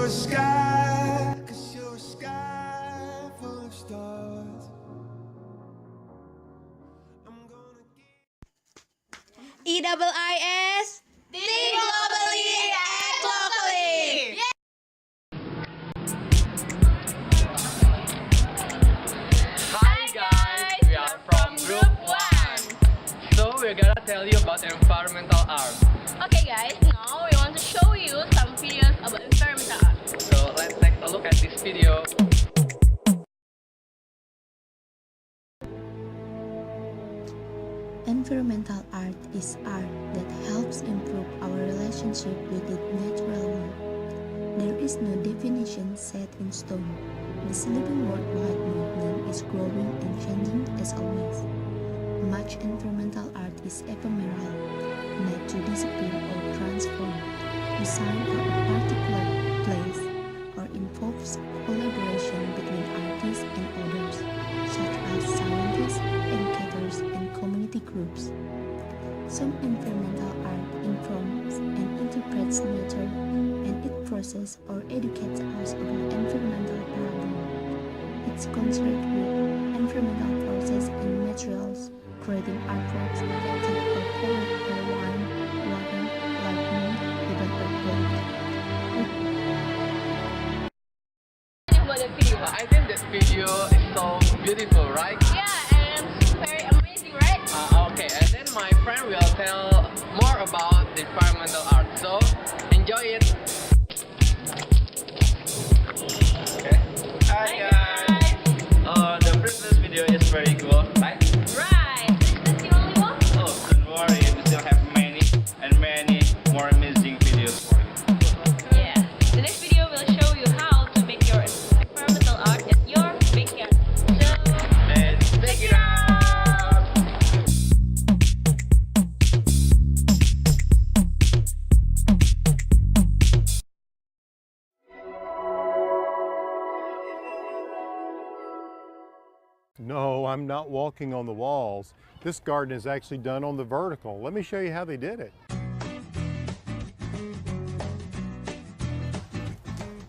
you're a sky, 'cause you're a sky full of stars. I'm gonna IAAS. Think globally, act locally. Hi guys, we are from Group 1. So we're gonna tell you about environmental art. Okay guys, now we want to show you some videos about environmental art. So let's take a look at this video. Environmental art is art that helps improve our relationship with the natural world. There is no definition set in stone. This living worldwide movement is growing and changing as always. Much environmental art is ephemeral, made to disappear or transform, designed for a particular place, or involves collaboration between artists and others, such as scientists, educators, and community groups. Some environmental art informs and interprets nature, and it processes or educates us about environmental problems. It's concerned with environmental process and materials, creating artworks that take or pollute air, wine, water, lightning, even earthquake. About the video. I think this video is so beautiful, right? Yeah, and very amazing, right? Okay, and then my friend will tell more about the environmental art. So enjoy it. Okay. Hi guys. The previous video is very cool, right? Right. Is this the only one? Oh, don't worry, we still have many and many more amazing videos for you. Yeah. The next video will show you how to make your environmental art at your backyard. So Let's check it out. No, I'm not walking on the walls. This garden is actually done on the vertical. Let me show you how they did it.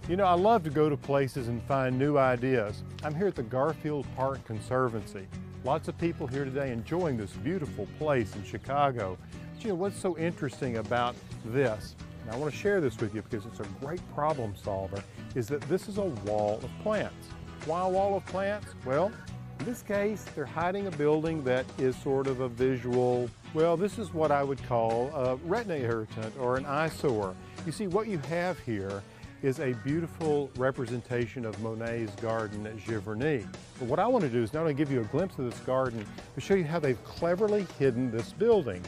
You know, I love to go to places and find new ideas. I'm here at the Garfield Park Conservancy. Lots of people here today enjoying this beautiful place in Chicago. But you know, what's so interesting about this, and I want to share this with you because it's a great problem solver, is that this is a wall of plants. Why a wall of plants? Well, in this case, they're hiding a building that is sort of a visual, well, this is what I would call a retina irritant or an eyesore. You see, what you have here is a beautiful representation of Monet's garden at Giverny. But what I want to do is not only give you a glimpse of this garden, but show you how they've cleverly hidden this building.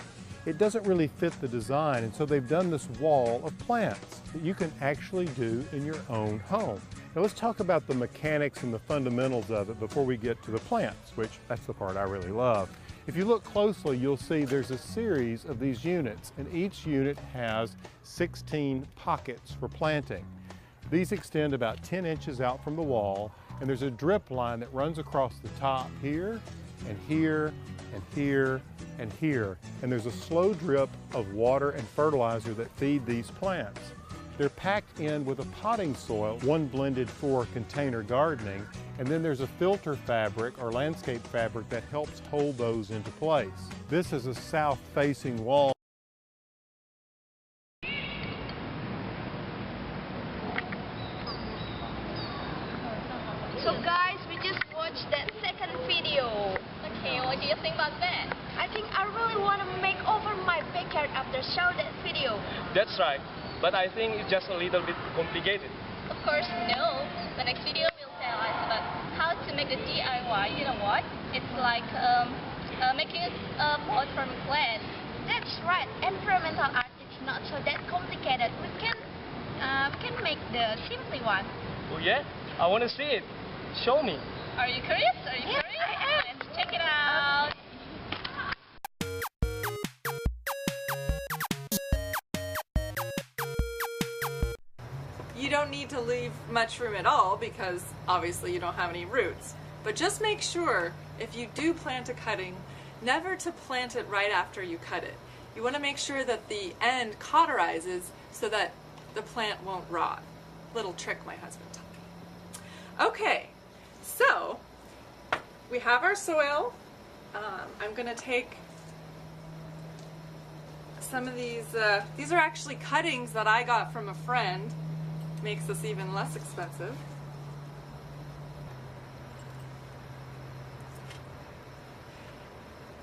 It doesn't really fit the design, and so they've done this wall of plants that you can actually do in your own home. Now let's talk about the mechanics and the fundamentals of it before we get to the plants, which that's the part I really love. If you look closely, you'll see there's a series of these units, and each unit has 16 pockets for planting. These extend about 10 inches out from the wall, and there's a drip line that runs across the top here, and here, and here, and here. And there's a slow drip of water and fertilizer that feed these plants. They're packed in with a potting soil, one blended for container gardening, and then there's a filter fabric or landscape fabric that helps hold those into place. This is a south-facing wall. So guys, we just watched that second video. Okay, what do you think about that? I think I really want to make over my backyard after show that video. That's right, but I think it's just a little bit complicated. Of course, no. The next video will tell us about how to make the DIY. You know what? It's like making a pot from plants. That's right. Environmental art is not so that complicated. We can make the simple one. Oh yeah? I want to see it. Show me. Are you curious? Are you curious? I am. Let's check it out. You don't need to leave much room at all because obviously you don't have any roots. But just make sure if you do plant a cutting, never to plant it right after you cut it. You want to make sure that the end cauterizes so that the plant won't rot. little trick my husband taught me. Okay, so we have our soil. I'm going to take some of these are actually cuttings that I got from a friend. Makes this even less expensive.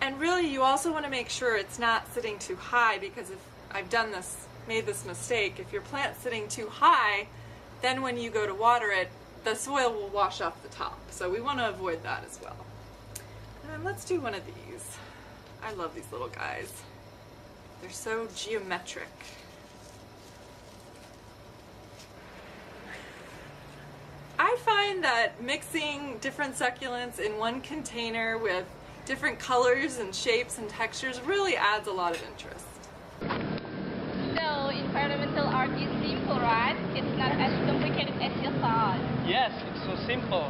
And really, you also want to make sure it's not sitting too high, because if I've made this mistake, if your plant's sitting too high, then when you go to water it, the soil will wash off the top. So we want to avoid that as well. And let's do one of these. I love these little guys. They're so geometric. I find that mixing different succulents in one container with different colors and shapes and textures really adds a lot of interest. So environmental art is simple, right? It's not as complicated as you thought. Yes, it's so simple.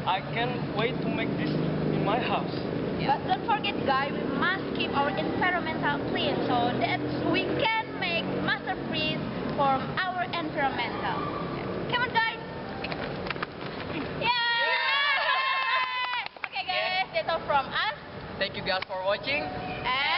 I can't wait to make this in my house. But don't forget, guys, we must keep our environmental clean so that we can make masterpiece for our environmental. Come on, guys! Yay! Okay, guys, that's all from us. Thank you guys for watching. And